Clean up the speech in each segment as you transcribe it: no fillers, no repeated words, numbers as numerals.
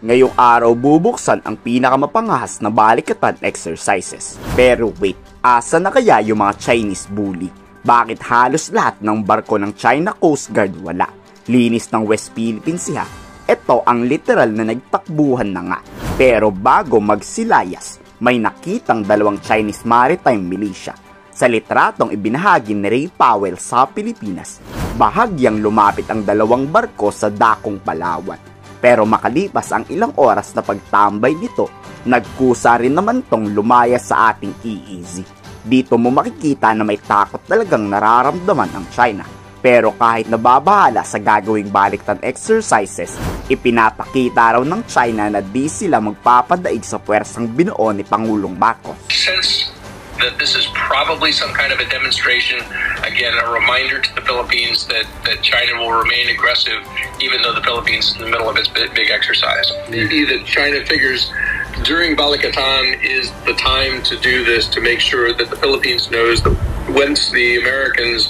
Ngayong araw bubuksan ang pinakamapangahas na balikatan exercises. Pero wait, asa na kaya yung mga Chinese bully? Bakit halos lahat ng barko ng China Coast Guard wala? Linis ng West Philippine Sea. Ito ang literal na nagtakbuhan na nga. Pero bago magsilayas, may nakitang dalawang Chinese maritime militia. Sa litratong ibinahagi ni Ray Powell sa Pilipinas, bahagyang lumapit ang dalawang barko sa dakong Palawan. Pero makalipas ang ilang oras na pagtambay nito, nagkusa rin naman tong lumaya sa ating EEZ. Dito mo makikita na may takot talagang nararamdaman ang China. Pero kahit nababahala sa gagawing baliktan exercises, ipinapakita raw ng China na di sila magpapadaig sa puwersang binuo ni Pangulong Marcos. That this is probably some kind of a demonstration, again, a reminder to the Philippines that China will remain aggressive even though the Philippines is in the middle of its big exercise. Maybe that China figures during Balikatan is the time to do this, to make sure that the Philippines knows that once the Americans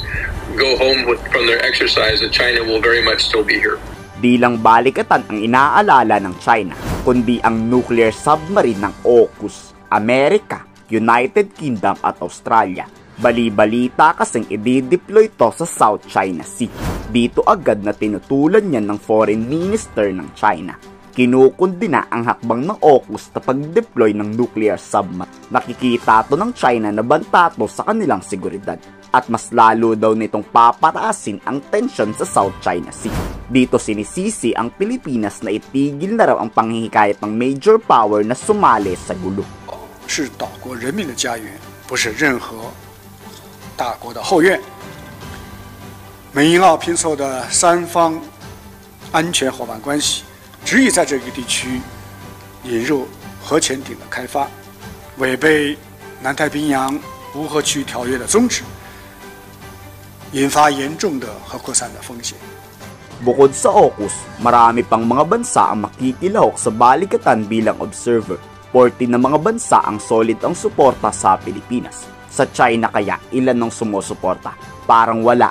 go home from their exercise, that China will very much still be here. Di lang balikatan ang inaalala ng China, kundi ang nuclear submarine ng AUKUS, Amerika, United Kingdom at Australia. Bali-balita kasing i-deploy to sa South China Sea. Dito agad na tinutulan yan ng Foreign Minister ng China. Kinukundina ang hakbang ng AUKUS na pag-deploy ng nuclear submarine. Nakikita to ng China na banta to sa kanilang seguridad. At mas lalo daw nitong papataasin ang tensyon sa South China Sea. Dito sinisisi ang Pilipinas na itigil na raw ang panghihikayat ng major power na sumali sa gulo. 是岛国人民的家园，不是任何大国的后院。美英澳拼凑的三方安全伙伴关系，执意在这个地区引入核潜艇的开发，违背南太平洋无核区条约的宗旨，引发严重的核扩散的风险。 Bukod sa AUKUS, marami pang mga bansa ang makikilahok sa balikatan bilang observer. 40 na mga bansa ang solid ang suporta sa Pilipinas. Sa China kaya, ilan ng sumusuporta? Parang wala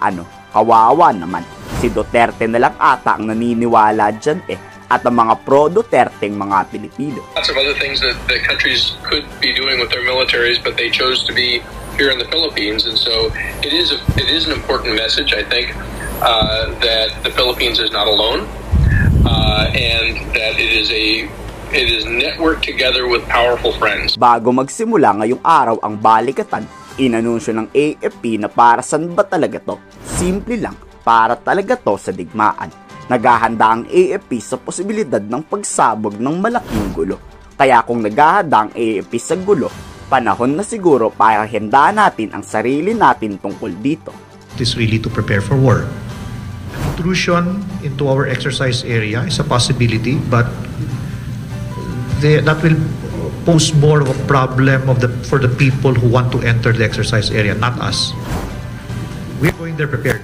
kawawa naman. Si Duterte na lang ata ang naniniwala dyan at ang mga pro-Duterteng mga Pilipino. Lots of other things that countries could be doing with their militaries, but they chose to be here in the Philippines, and so it is an important message, I think, that the Philippines is not alone, and that it is networked together with powerful friends. Bago magsimula ngayong araw ang balikatan, inanunsyo ng AFP na para saan ba talaga to? Simple lang, para talaga to sa digmaan. Naghahanda ang AFP sa posibilidad ng pagsabog ng malaking gulo. Kaya kung naghahanda ang AFP sa gulo, panahon na siguro para handaan natin ang sarili natin tungkol dito. It is really to prepare for war. Intrusion into our exercise area is a possibility, but that will pose more of a problem for the people who want to enter the exercise area, not us. We're going there prepared.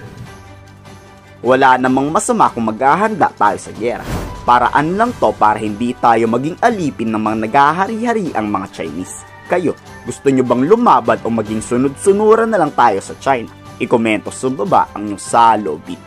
Wala namang masama kung maghahanda tayo sa giyera. Paraan lang to para hindi tayo maging alipin ng mga naghahari-hari ang mga Chinese. Kayo, gusto nyo bang lumaban o maging sunod-sunuran na lang tayo sa China? I-komento sa baba ang inyong salobin.